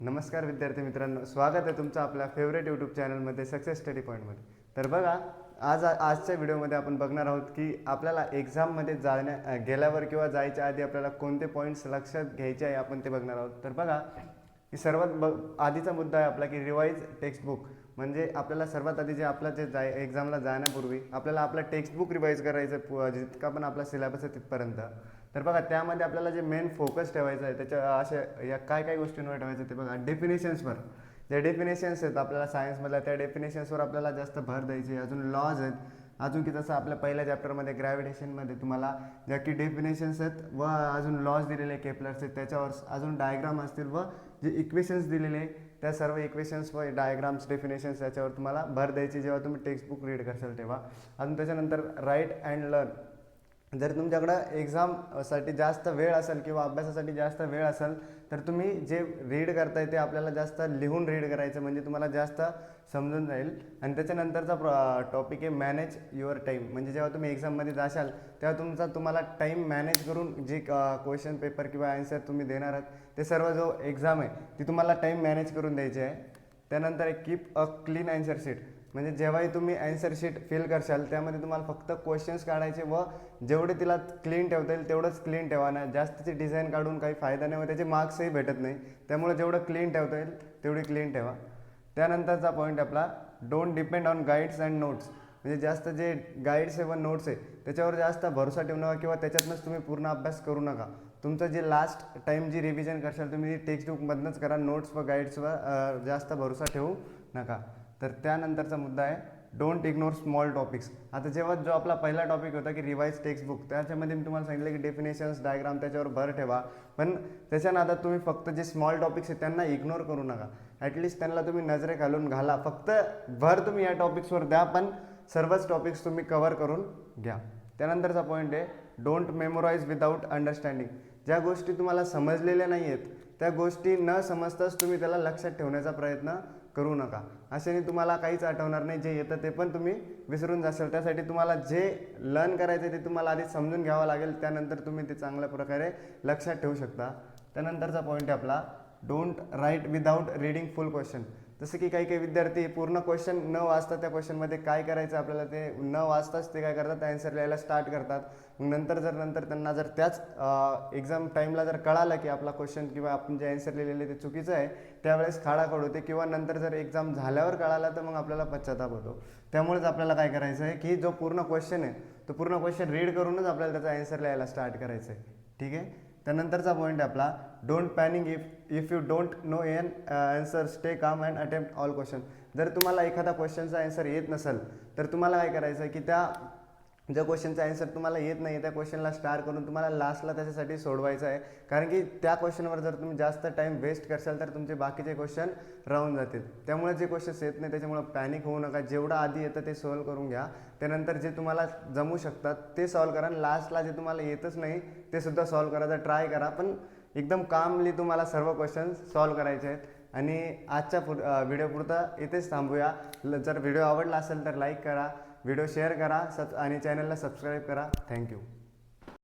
नमस्कार विद्यार्थी मित्रांनो, स्वागत आहे तुमचं आपल्या फेवरेट यूट्यूब चॅनलमध्ये सक्सेस स्टडी पॉईंटमध्ये। तर बघा, आजच्या व्हिडिओमध्ये आपण बघणार आहोत की आपल्याला एक्झाममध्ये गेल्यावर किंवा जायच्या आधी आपल्याला कोणते पॉईंट्स लक्षात घ्यायचे आहे आपण ते बघणार आहोत। तर बघा, की सर्वात आधीचा मुद्दा आहे आपला की रिवाइज टेक्स्टबुक। म्हणजे आपल्याला सर्वात आधी जे आपला एक्झामला जाण्यापूर्वी आपल्याला आपलं टेक्स्टबुक रिवाइज करायचं, जितका पण आपला सिलेबस आहे तिथपर्यंत। तर बघा, त्यामध्ये आपल्याला जे मेन फोकस ठेवायचं आहे त्याच्या अशा या काय गोष्टींवर ठेवायचं ते बघा, डेफिनेशन्सवर। जे डेफिनेशन्स आहेत आपल्याला सायन्समधल्या, त्या डेफिनेशन्सवर आपल्याला जास्त भर द्यायची। अजून लॉज आहेत, अजून की जसं आपल्या पहिल्या चॅप्टरमध्ये ग्रॅव्हिटेशनमध्ये तुम्हाला ज्या की डेफिनेशन्स आहेत व अजून लॉज दिलेले केपलरचे, त्याच्यावर अजून डायग्राम असतील व जे इक्वेशन्स दिलेले त्या सर्व इक्वेशन्स व डायग्राम्स डेफिनेशन्स याच्यावर तुम्हाला भर द्यायची जेव्हा तुम्ही टेक्स्टबुक रीड करशाल तेव्हा। अजून त्याच्यानंतर राईट अँड लर्न। जर तुमच्याकडं एक्झामसाठी जास्त वेळ असेल किंवा अभ्यासासाठी जास्त वेळ असेल तर तुम्ही जे रीड करताय ते आपल्याला जास्त लिहून रीड करायचं, म्हणजे तुम्हाला जास्त समजून जाईल। आणि त्याच्यानंतरचा टॉपिक आहे मॅनेज युअर टाईम। म्हणजे जेव्हा तुम्ही एक्झाममध्ये जाशाल तेव्हा तुम्हाला टाईम मॅनेज करून जे क्वेश्चन पेपर किंवा आन्सर तुम्ही देणार आहात ते सर्व जो एक्झाम आहे ती तुम्हाला टाईम मॅनेज करून द्यायची आहे। त्यानंतर एक keep a clean answer sheet. म्हणजे जेव्हाही तुम्ही आन्सर शीट फिल करशाल त्यामध्ये तुम्हाला फक्त क्वेश्चन्स काढायचे व जेवढे तिला क्लीन ठेवता येईल तेवढंच क्लीन ठेवा ना। जास्तीची डिझाईन काढून काही फायदा नाही व त्याचे मार्क्सही भेटत नाही। त्यामुळे जेवढं क्लीन ठेवता येईल तेवढी क्लीन ठेवा। त्यानंतरचा पॉईंट आपला don't depend on guides and notes. म्हणजे जास्त जे गाईड्स आहे व नोट्स आहे त्याच्यावर जास्त भरोसा ठेवू नका किंवा त्याच्यातनंच तुम्ही पूर्ण अभ्यास करू नका। तुमचं जे लास्ट टाईम जी रिव्हिजन करशाल तुम्ही टेक्स्टबुकमधनंच करा, नोट्स व गाईड्सवर जास्त भरोसा ठेवू नका। तर त्यानंतरचा मुद्दा आहे डोंट इग्नोर स्मॉल टॉपिक्स। आता जेव्हा जो आपला पहिला टॉपिक होता की रिवाइज टेक्स्टबुक, त्याच्यामध्ये मी तुम्हाला सांगितलं की डेफिनेशन्स डायग्राम त्याच्यावर भर ठेवा, पण त्याच्या नादात तुम्ही फक्त जे स्मॉल टॉपिक्स आहेत त्यांना इग्नोर करू नका। ॲटलिस्ट त्यांना तुम्ही नजरे घालून घाला, फक्त भर तुम्ही या टॉपिक्सवर द्या, पण सर्वच टॉपिक्स तुम्ही कव्हर करून घ्या। त्यानंतरचा पॉईंट आहे डोंट मेमोराईज विदाऊट अंडरस्टँडिंग। ज्या गोष्टी तुम्हाला समजलेल्या नाही आहेत त्या गोष्टी न समजताच तुम्ही त्याला लक्षात ठेवण्याचा प्रयत्न करू नका। अशाने तुम्हाला काहीच आठवणार नाही, जे येतं ते पण तुम्ही विसरून जाशाल। त्यासाठी तुम्हाला जे लर्न करायचं ते तुम्हाला आधी समजून घ्यावं लागेल, त्यानंतर तुम्ही ते चांगल्या प्रकारे लक्षात ठेवू शकता। त्यानंतरचा पॉईंट आहे आपला don't write without reading full question. जसं की काही एक्झाम पूर्ण क्वेश्चन न वाचता त्या क्वेश्चनमध्ये काय करायचं आपल्याला ते न वाचताच ते काय करतात, आन्सर लिहायला स्टार्ट करतात। मग नंतर त्यांना जर त्याच एक्झाम टाईमला जर कळालं की आपला क्वेश्चन किंवा आपण जे आन्सर लिहिलेले ते चुकीचं आहे, त्यावेळेस खाडाखोड होते किंवा नंतर जर एक्झाम झाल्यावर कळालं तर मग आपल्याला पश्चाताप होतो। त्यामुळेच आपल्याला काय करायचं आहे की जो पूर्ण क्वेश्चन आहे तो पूर्ण क्वेश्चन रीड करूनच आपल्याला त्याचा आन्सर लिहायला स्टार्ट करायचं आहे, ठीक आहे। त्यानंतरचा पॉईंट आहे आपला don't panic if you don't know N answer, stay calm and attempt all question. जर तुम्हाला एखादा क्वेश्चनचा आन्सर येत नसेल तर तुम्हाला काय करायचं आहे की ज्या क्वेश्चनचा आन्सर तुम्हाला येत नाही त्या क्वेश्चनला स्टार करून तुम्हाला लास्टला त्याच्यासाठी सोडवायचं आहे। कारण की त्या क्वेश्चनवर जर तुम्ही जास्त टाईम वेस्ट करशाल तर तुमचे बाकीचे क्वेश्चन राहून जातील। त्यामुळे जे क्वेश्चन्स येत नाही त्याच्यामुळे पॅनिक होऊ नका, जेवढं आधी येतं ते सॉल्व करून घ्या। त्यानंतर जे तुम्हाला जमू शकतात ते सॉल्व करा, लास्टला जे तुम्हाला येतच नाही ते सुद्धा सॉल्व करायचा ट्राय करा, पण एकदम कामली तुम्हाला सर्व क्वेश्चन्स सॉल्व करायचे आहेत। आणि आजच्या व्हिडिओ पुरता इथेच थांबूया। जर व्हिडिओ आवडला असेल तर लाईक करा, व्हिडिओ शेअर करा आणि चॅनलला सबस्क्राईब करा। थँक्यू।